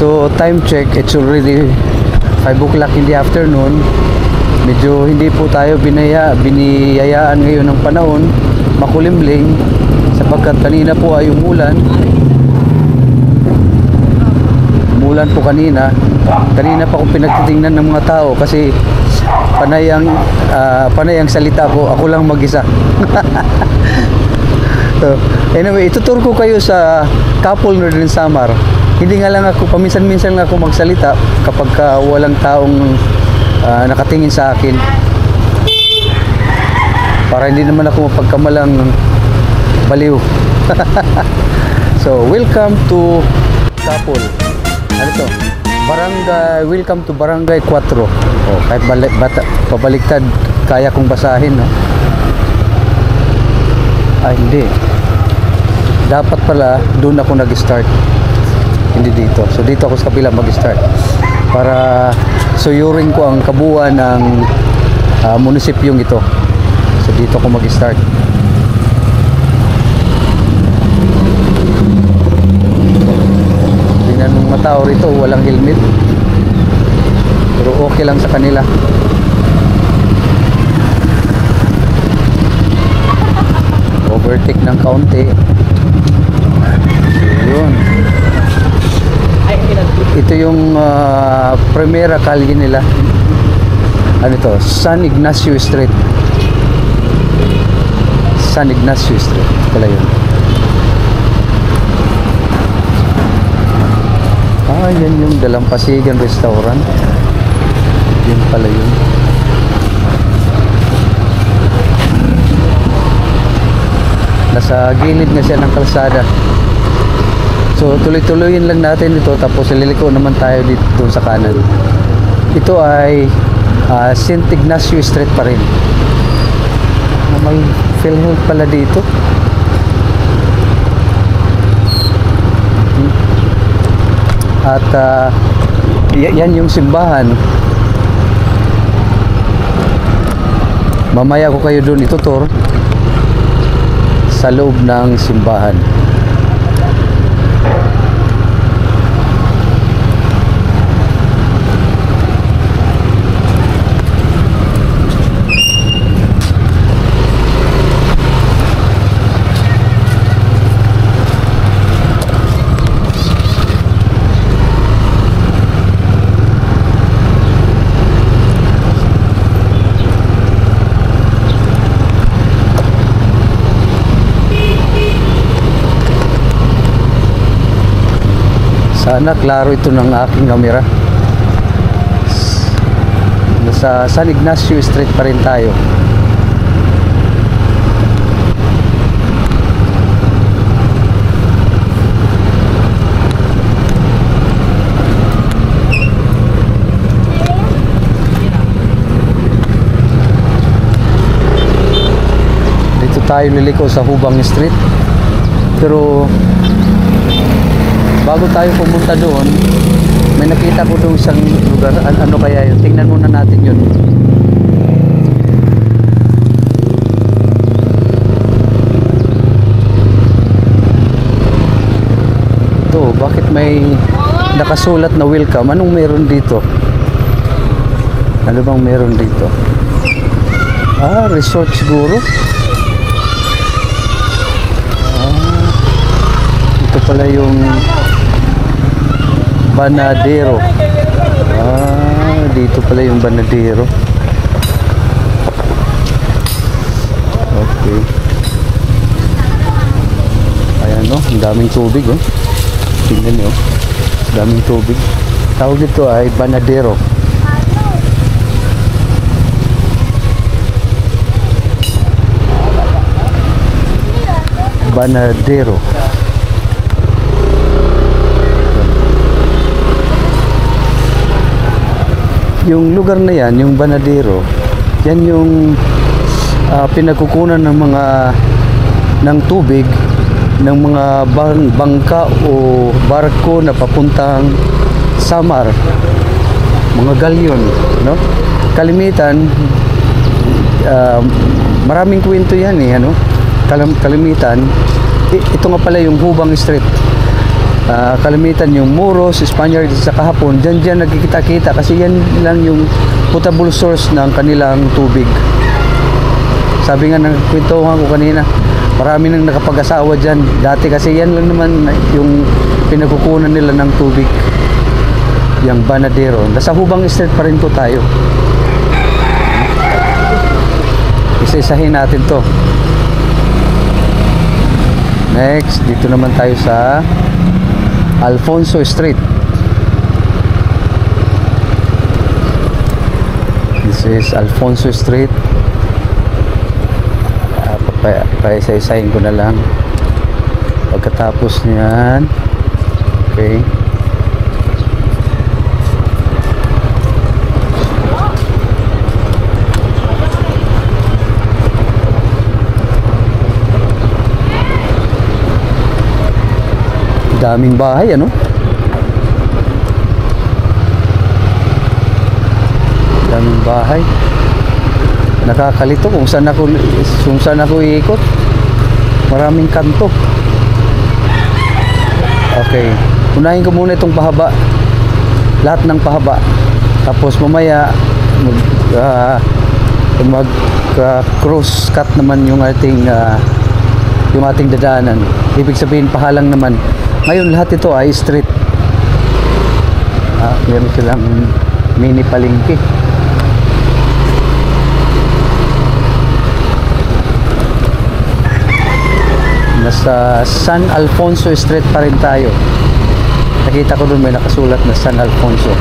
So time check, it's already 5 o'clock in the afternoon. Medyo hindi po tayo biniyayaan ngayon ng panahon, makulimlim, sapagkat kanina po ay umulan. Umulan po kanina. Kanina pa akong pinagtitingnan ng mga tao kasi panay ang salita ko, ako lang mag-isa. So, anyway, itutur ko kayo sa Kapol Northern Samar. Hindi nga lang ako, paminsan-minsan nga ako magsalita kapag walang taong nakatingin sa akin. Para hindi naman ako mapagkamalang baliw. So, welcome to Kapol. Ano to? Barangay, welcome to Barangay 4. Oh, kahit pabaliktad, kaya kong basahin, no? Ay, hindi. Dapat pala, doon ako nag-start. Hindi dito. So, dito ako sa kabila mag-start. Para suyurin ko ang kabuuan ng munisipyong ito. So, dito ako mag-start. Tingnan ng mga tao rito, walang helmet. Pero okay lang sa kanila. Overtake ng kaunti. So, yun. Ito yung primera kalye nila. Ano ito? San Ignacio Street. San Ignacio Street. Pala yun. Yan yung Dalampasigan Restaurant. Yun pala yun. Nasa gilid na siya ng kalsada. So tuloy-tuloyin lang natin ito, tapos liliko naman tayo dito sa kanan. Ito ay St. Ignacio Street pa rin. May PhilHealth pala dito. At yan yung simbahan. Mamaya ko kayo doon itutur sa loob ng simbahan. Sana klaro ito ng aking kamera. Nasa San Ignacio Street pa rin tayo. Dito tayo liliko sa Hubang Street. Pero bago tayo pumunta doon, may nakita ko doon isang lugar. Ano kaya yun? Tingnan muna natin yun. Ito, bakit may nakasulat na welcome? Anong meron dito? Ano bang meron dito? Resort siguro? Ito pala yung Banadero. Dito pala yung Banadero. Okay. Ayan, no? Ang daming tubig, oh. Tingnan nyo, daming tubig. Tawag dito ay Banadero. Banadero. Yung lugar na yan, yung Banadero, yan yung pinagkukunan ng tubig ng mga bangka o barko na papuntang Samar, mga galyon, no? Kalimitan, maraming kwento yan, ano? Kalimitan, ito nga pala yung Hubang Street. kalimitan yung Moros, Spaniard sa kahapon, dyan nagkikita-kita kasi yan lang yung potable source ng kanilang tubig. Sabi nga ng kwentuhan ko kanina, marami nang nakapag-asawa dyan. Dati kasi yan lang naman yung pinagkukunan nila ng tubig. Yung Banadero. Nasa Hubang Street pa rin po tayo. Isa-isahin natin to. Next, dito naman tayo sa Alfonso Street. This is Alfonso Street. Paisa-isahin ko na lang. Pagkatapos niyan, okay. Daming bahay, ano? Daming bahay. Nakakalito kung saan ako iikot. Maraming kanto. Okay. Unahin ko muna itong pahaba. Lahat ng pahaba. Tapos mamaya mag cross cut naman yung ating dadaanan. Ibig sabihin pahalang naman. Ngayon lahat ito ay street. Meron silang mini palengke. Nasa San Alfonso Street pa rin tayo. Nakita ko doon may nakasulat na San Alfonso.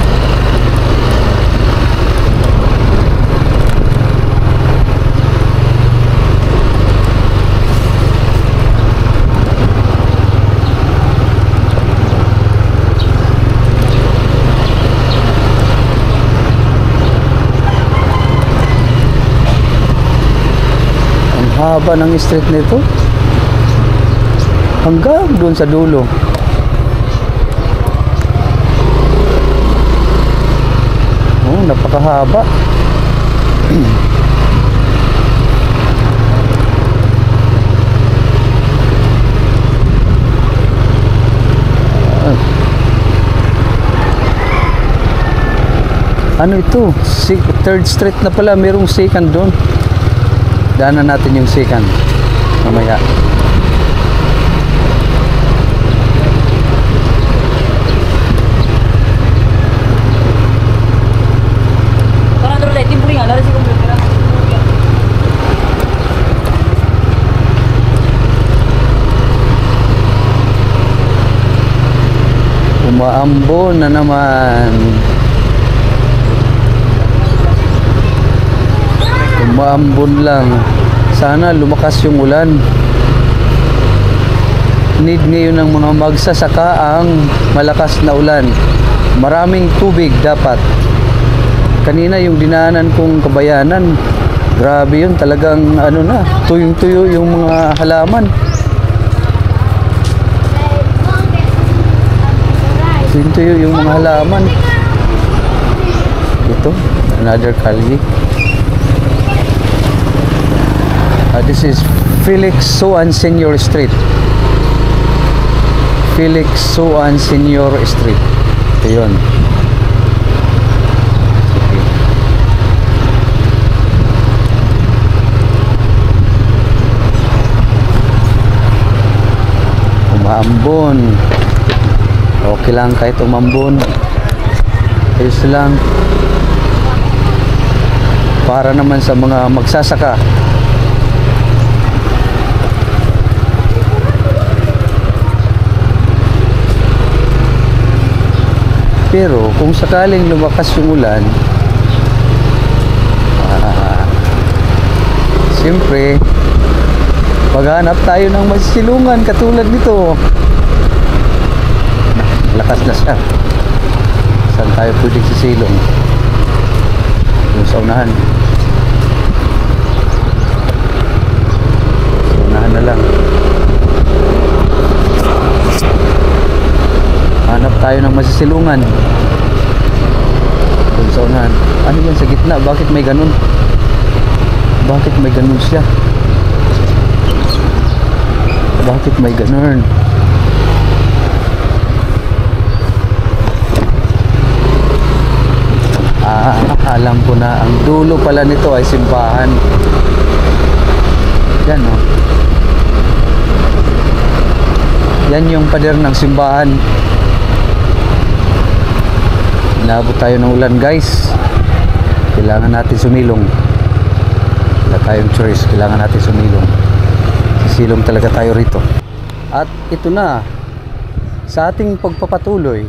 Ang haba ng street nito. Hanggang doon sa dulo. Oh, napakahaba. Ano ito? Third Street na pala. Merong second doon. Daanan natin yung second mamaya. Umaambon na naman. Umaambon lang. Sana lumakas yung ulan. Need ngayon ng mga magsasaka ang malakas na ulan. Maraming tubig dapat. Kanina yung dinaanan kong Kabayanan, grabe yun, talagang ano na, tuyong-tuyo yung mga halaman. Tuyong-tuyo yung mga halaman. Ito, another kalye. This is Felix Suan Senior Street. Felix Suan Senior Street. Ito yun. Umaambon. Okay lang kahit umambon. Ayos lang. Para naman sa mga magsasaka. Pero kung sakaling lumakas yung ulan, siyempre maghanap tayo ng masilungan katulad nito. Lakas na siya. Saan tayo pwedeng sisilong? Yung sa unahan. Sa unahan na lang. Hanap tayo ng masisilungan. Yung sa unahan. Ano yan sa gitna? Bakit may ganun? Bakit may ganun siya? Bakit may ganun? na, ang dulo pala nito ay simbahan. Yan oh. Yan yung pader ng simbahan. Inabot tayo ng ulan guys. Kailangan natin sumilong. Wala tayong choice, kailangan natin sumilong. Sisilong talaga tayo rito. At ito na, sa ating pagpapatuloy,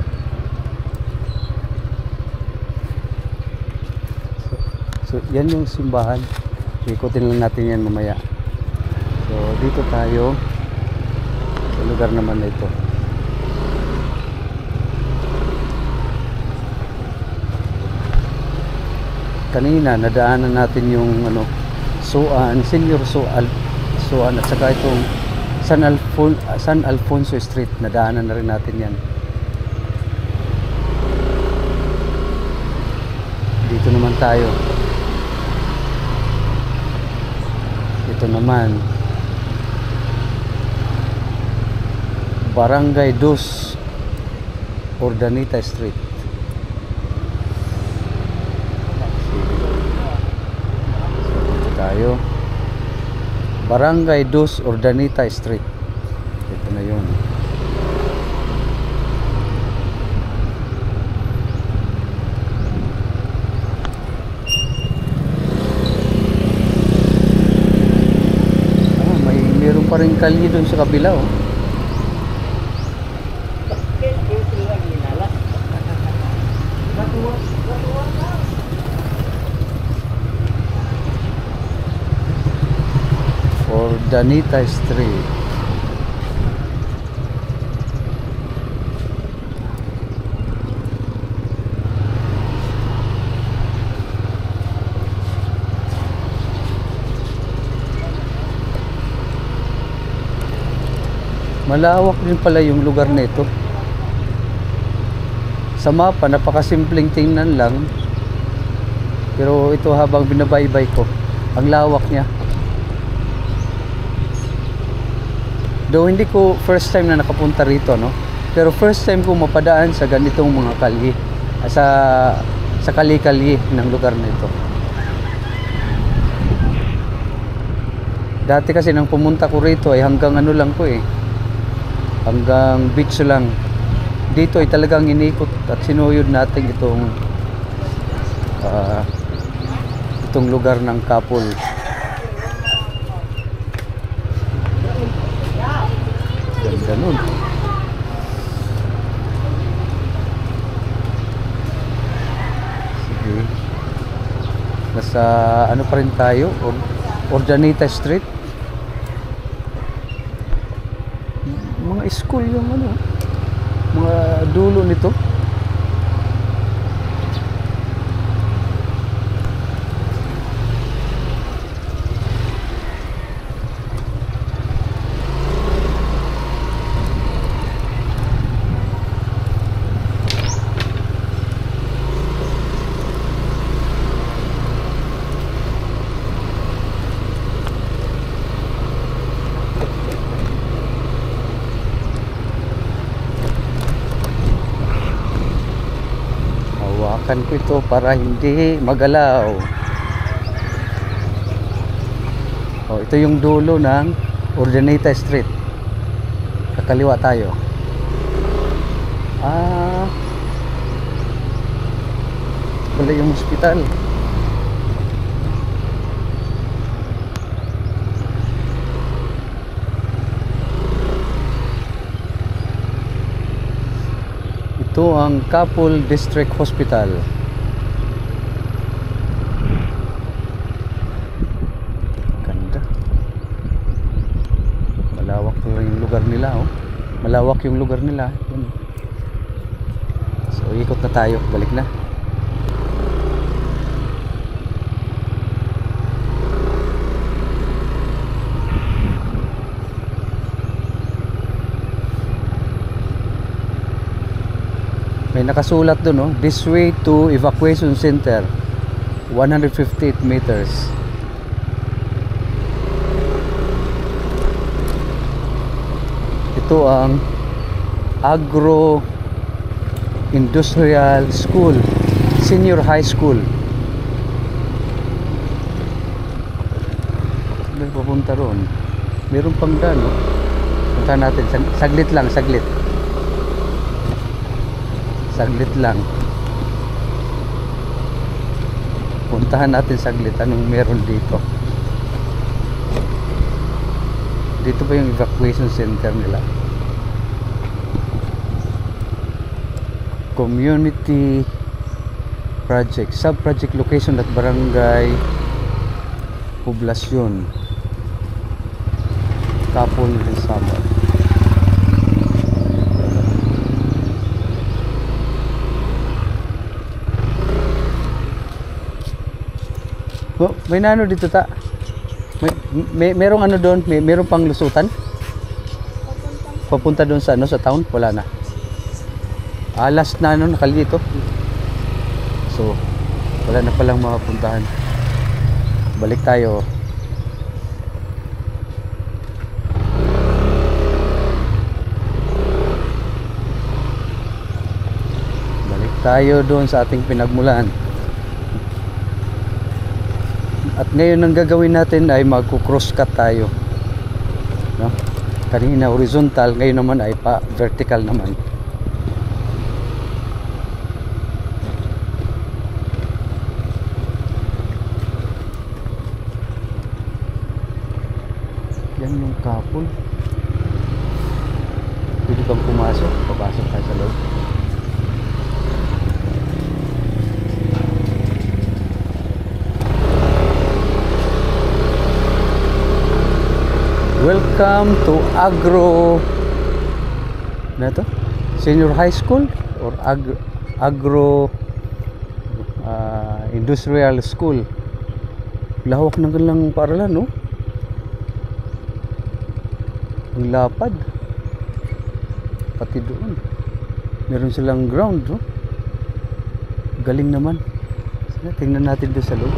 so yan yung simbahan. Ikutin lang natin yan mamaya. So dito tayo sa lugar naman na ito. Kanina nadaanan natin yung ano, Suan, Senior Suan at saka itong San Alfonso Street. Nadaanan na rin natin yan. Dito naman tayo. Ito naman Barangay 2 Urdaneta Street. Tayo Barangay 2 Urdaneta Street. Ito na yun. Meron pa rin kalye doon sa kabila oh. Urdaneta Street. Malawak din pala yung lugar nito. Sa mapa, napakasimpleng tingnan lang. Pero ito habang binabaybay ko, ang lawak niya. Though hindi ko first time na nakapunta rito, no? Pero first time ko mapadaan sa ganitong mga kalye, sa kali-kalye ng lugar na ito. Dati kasi nang pumunta ko rito ay hanggang ano lang po eh. Hanggang beach lang. Dito ay talagang inikot at sinuyod natin itong lugar ng Kapul. Ganda nun. Sige. Nasa ano pa rin tayo? Urdaneta Street. Mga school yung ano, mga dulo nito. Hawakan ko ito para hindi magalaw. Oh, ito yung dulo ng Urdaneta Street. Kakaliwa tayo. Wala yung hospital. Ito ang Kapul District Hospital. Ganda. Malawak yung lugar nila oh. Malawak yung lugar nila. Yun. So ikot na tayo, balik na. May nakasulat doon, no? This way to evacuation center, 158 meters. Ito ang Agro Industrial School, Senior High School. papunta roon. Meron pang daan, no? Punta natin. Saglit lang, saglit. Saglit lang. Puntahan natin saglit. Anong meron dito? Dito ba yung evacuation center nila? Community project, sub-project location at barangay poblasyon Kapol Rizaba. Oh, may nano dito ta. Merong ano doon, merong pang lusutan. Papunta doon sa ano, sa town, wala na. Last na ano, nakali dito. So, wala na palang mapuntahan. Balik tayo. Balik tayo doon sa ating pinagmulan. At ngayon ang gagawin natin ay magko-cross cut tayo. No? Kanina horizontal, ngayon naman ay pa vertical naman. Yan yung Kapol. Pwede kang pumasok. Papasok tayo sa loob. Welcome to Agro. Ano ito? Senior High School or Agro Industrial School. Lahok ng kanilang paaralan, no? Ang lapad. Pati doon meron silang ground, no? Galing naman. Tingnan natin doon sa loob.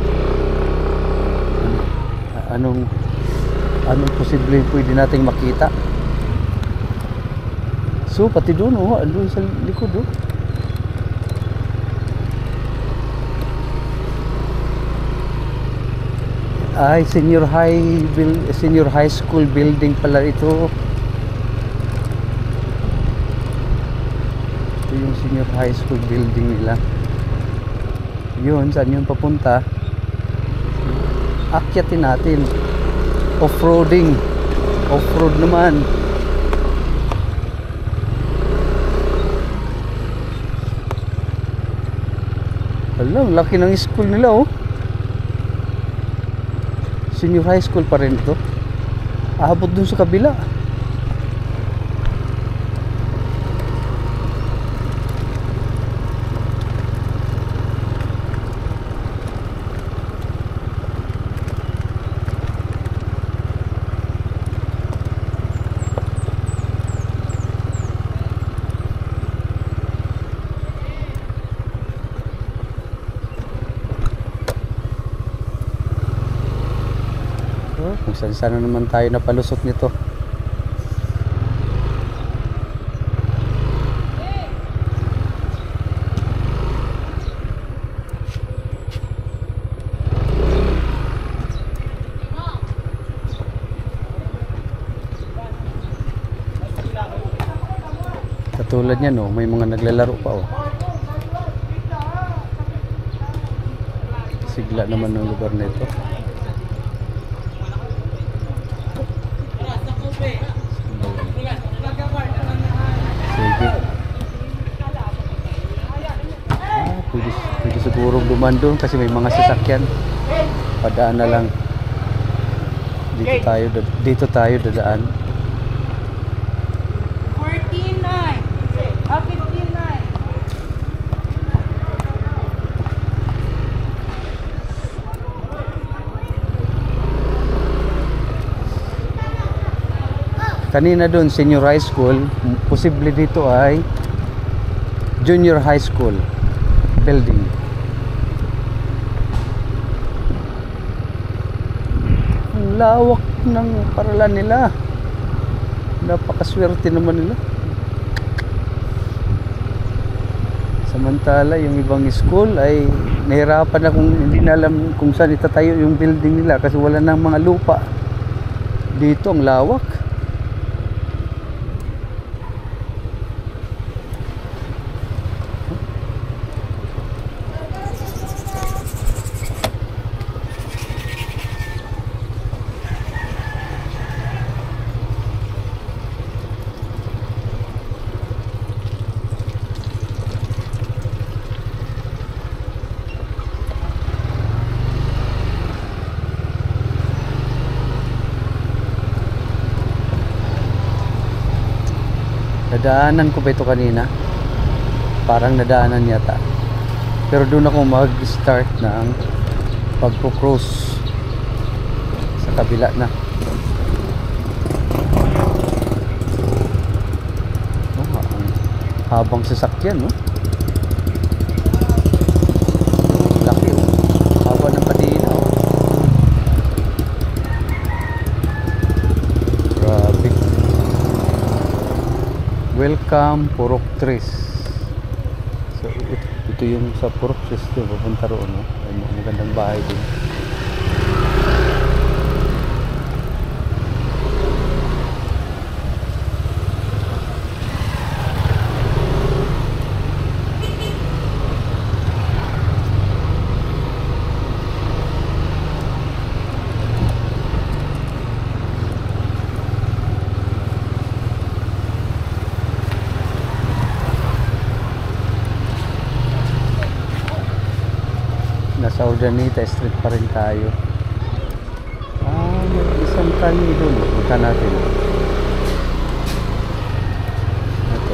Anong posible pwede nating makita. So pati doon, oh, doon sa likod, oh. Ay, senior high school building pala ito. Ito yung senior high school building nila. Yun, saan yun papunta? Akyatin natin. Off-roading. Off-road naman. Alam, laki ng school nila, oh. Senior high school pa rin ito. Aabot dun sa kabila. Kung saan na naman tayo napalusot nito. Katulad niyan, oh, may mga naglalaro pa, oh. Sigla naman ng lugar nito. Sige. Pwede siguro duman doon kasi may mga sasakyan. Padaan na lang. Dito tayo dadaan. 14.9. 15.9. Kanina doon senior high school, posible dito ay junior high school building. Ang lawak ng paralan nila. Napakaswerte naman nila. Samantala yung ibang school ay nahirapan na kung hindi na alam kung saan itatayo yung building nila kasi wala nang mga lupa. Dito ang lawak. Nadaanan ko ba ito kanina? Parang nadaanan yata. Pero doon ako mag-start ng pagpo-cross sa kabila na. Oh, ang habang sasakyan, no? Laki, oh. Haba ng kadena, oh. Grabe. Welcome Purok Tres. So ito yung sa Purok Tres, papunta roon, no? Ay, magandang bahay din. Nasa Urdaneta Street pa rin tayo. May isang kali doon. Punta natin. Ito.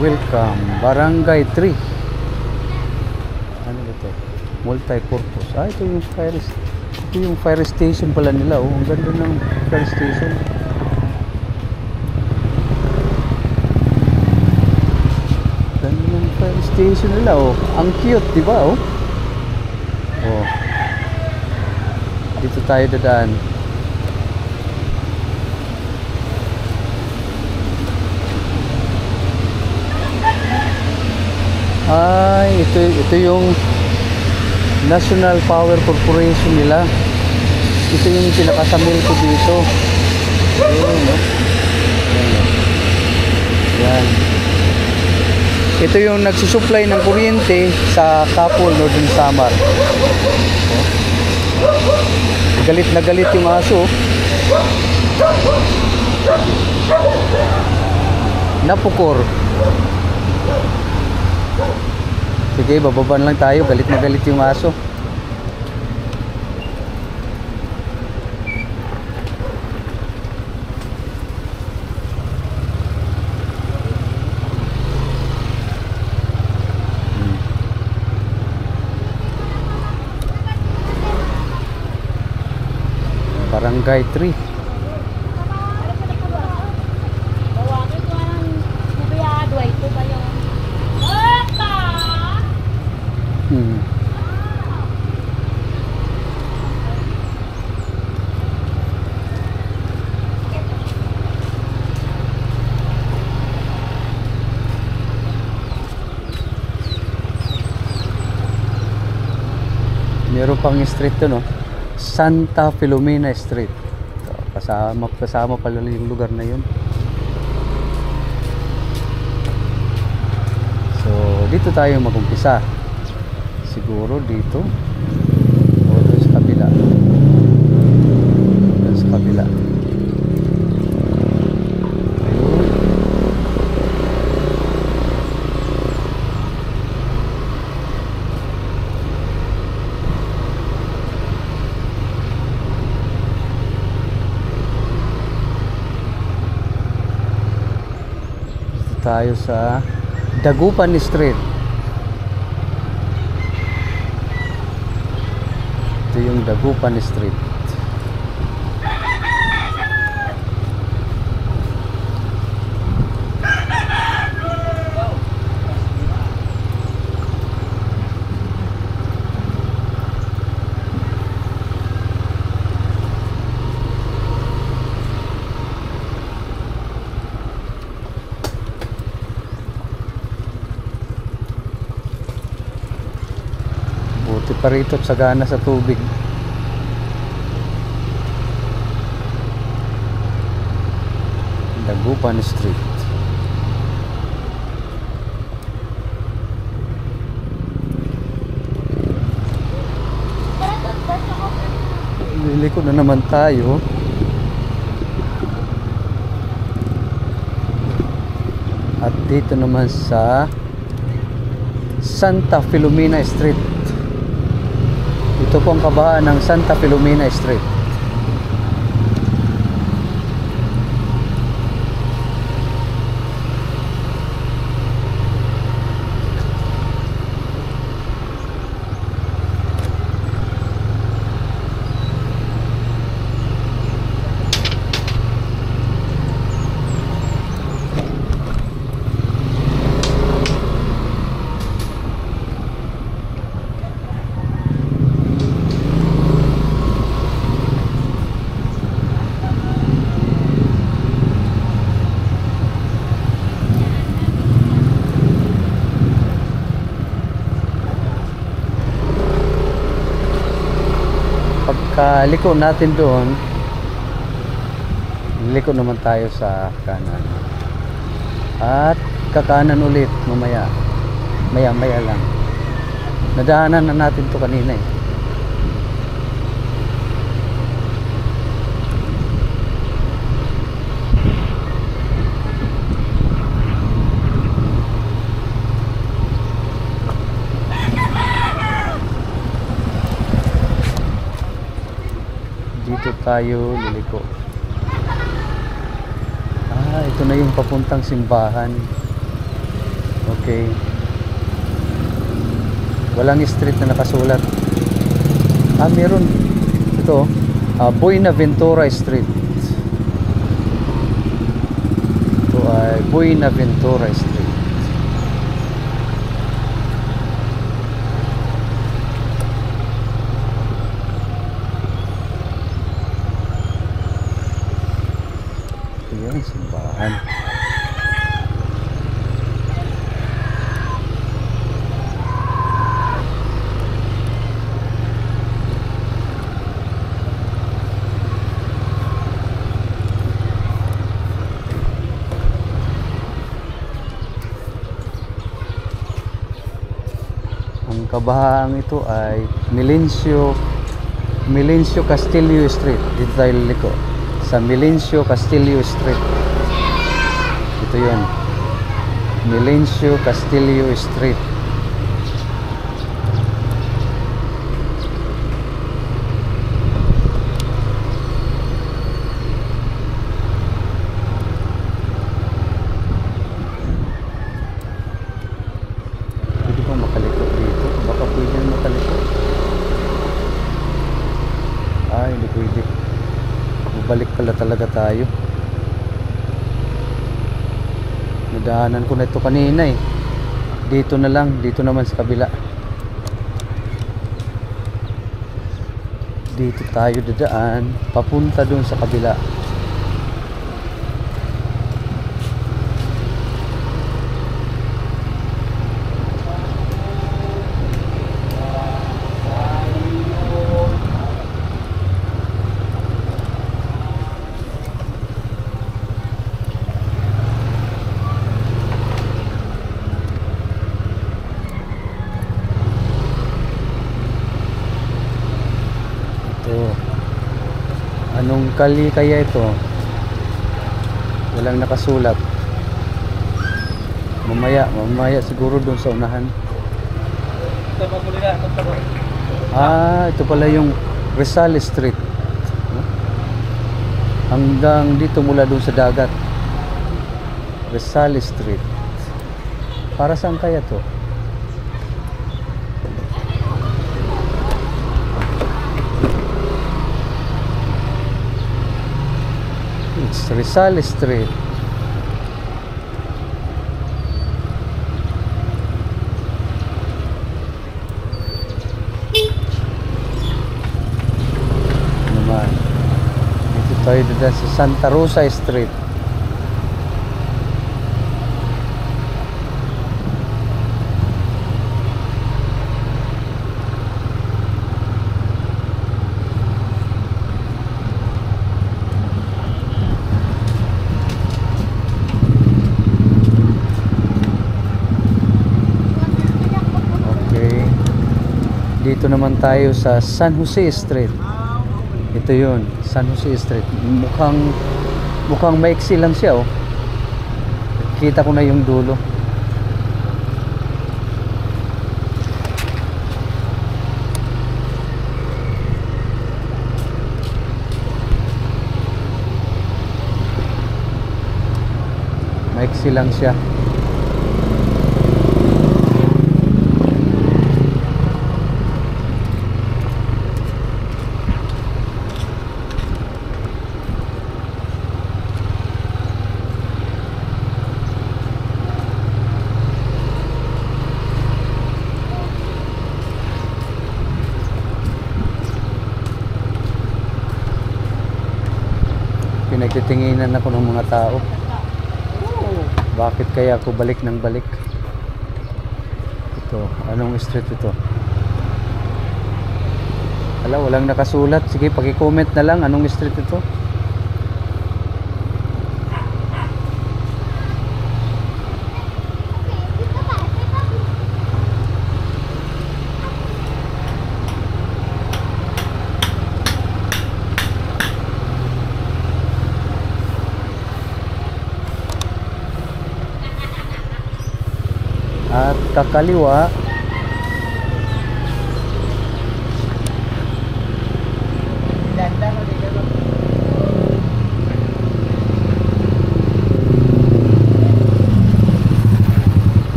Welcome Barangay 3. Ano ito? Multi-purpose. Ito yung fire station pala nila. Ang ganda ng fire station. Fire station nila, oh. Ang cute, di ba, oh? Oh. Dito tayo dadaan. Ay, ito yung National Power Corporation nila. Ito yung pinakasamil ko dito. Ayun, no? Yan. Ito yung nagsusupply ng kuryente sa Kapol, Northern Samar. Oh. Galit na galit yung aso. Napukor. Sige, bababan lang tayo. Galit na galit yung aso. Barangay 3. Meron pang street to, no? Santa Filomena Street. So, kasama pala yung lugar na yun. So, dito tayo mag-umpisa. Siguro dito. O doon sa kabila. Doon sa kabila. Tayo sa Dagupan Street. Ito yung Dagupan Street. Buti pa rito at sagana sa tubig. Dagupan Street. Liliko na naman tayo. At dito naman sa Santa Filomena Street. Ito po ang kabahaan ng Santa Filomena Street. Pagkaliko natin doon, liko naman tayo sa kanan. At kakanan ulit mamaya. Maya lang. Nadaanan na natin to kanina eh. Dito tayo liliko. Ito na yung papuntang simbahan. Okay. Walang street na nakasulat. Meron. Ito, Buenaventura Street. Ito ay Buenaventura Street. Ayan, simbahan. Ang kabahang ito ay Milencio Castillo Street. Dito tayo liliko sa Milencio Castillo Street. Ito yun, Milencio Castillo Street. Pwede bang makaliko dito? Baka pwede makaliko. Hindi pwede. Balik pala talaga tayo. Nadaanan ko na ito kanina eh. Dito na lang, dito naman sa kabila. Dito tayo dadaan, papunta dun sa kabila. Anong kali kaya ito? Walang nakasulat. Mamaya siguro doon sa unahan. Ito pala yung Rizal Street. Hanggang dito mula doon sa dagat. Rizal Street. Para saan kaya to? It's Rizal Street. Naman. Dito tayo dada sa Santa Rosa Street. Dito naman tayo sa San Jose Street. Ito yun, San Jose Street. Mukhang maiksi lang siya, oh. Kita ko na yung dulo. Maiksi lang siya. Pinagtitinginan ako ng mga tao. Bakit kaya ako balik ng balik? Ito, anong street ito? Walang nakasulat. Sige, paki-comment na lang anong street ito. At kakaliwa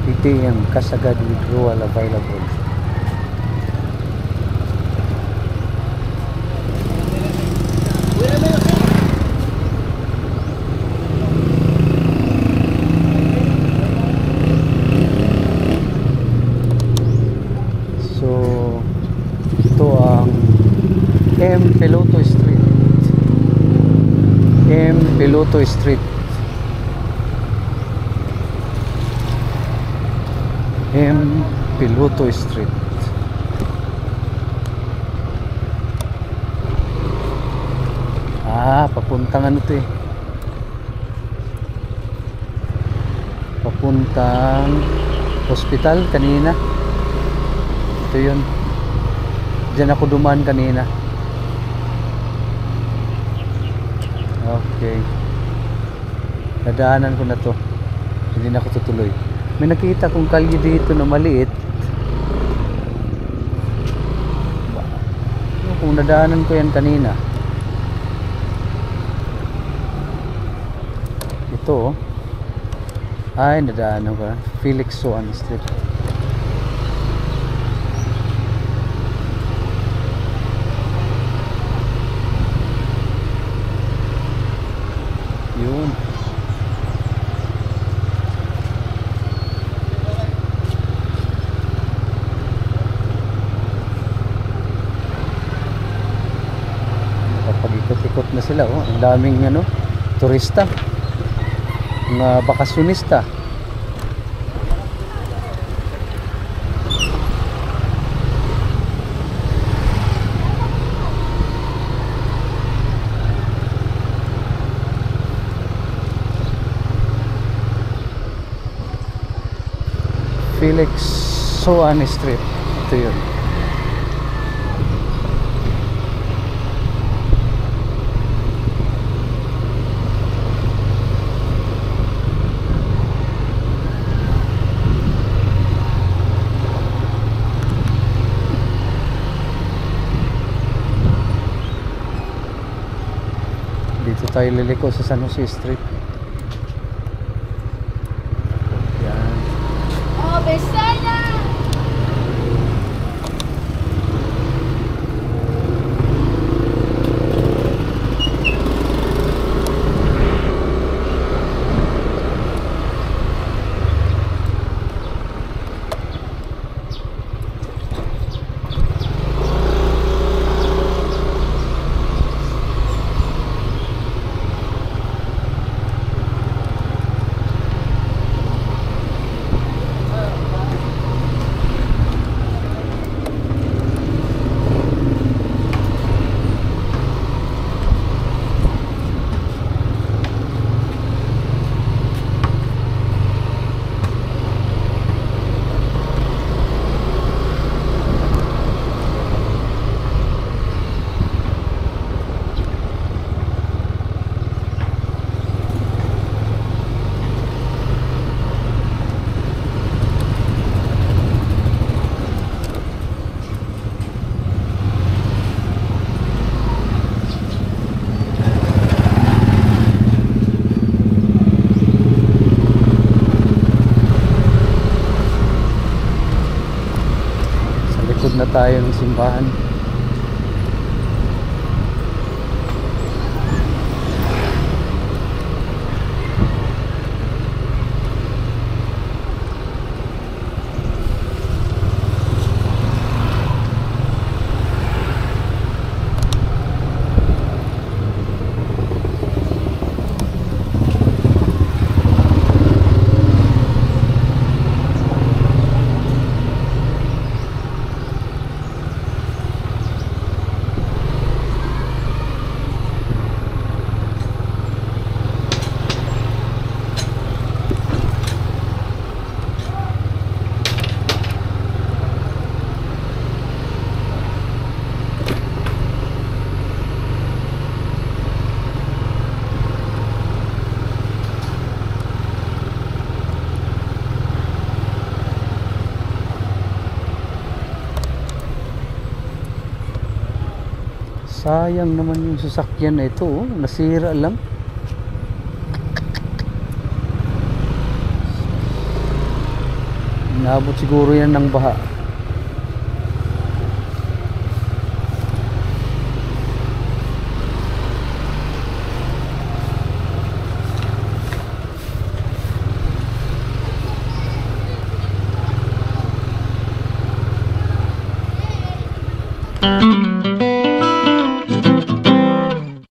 ATM Kasagad withdrawal available. Piloto Street. Piloto Street. Piloto Street. Papuntang ano to eh. Papuntang hospital kanina. Ito yun. Diyan ako dumaan kanina. Okay. Nadaanan ko na to. Hindi na ako tutuloy. May nakita kong kalye dito na maliit. Kung nadaanan ko yan kanina. Ito, ay nadaanan ko. Felix Soan Street. Yun. Nakapag-ikot-ikot na sila, oh. Ang daming ano, turista, mga bakasyonista. Felix Soan Street. Ito yun. Dito tayo liliko sa San Jose Street. Besaya! Punta tayo ng simbahan. Sayang naman yung sasakyan na ito, oh. Nasira lang. Inabot siguro yan ng baha.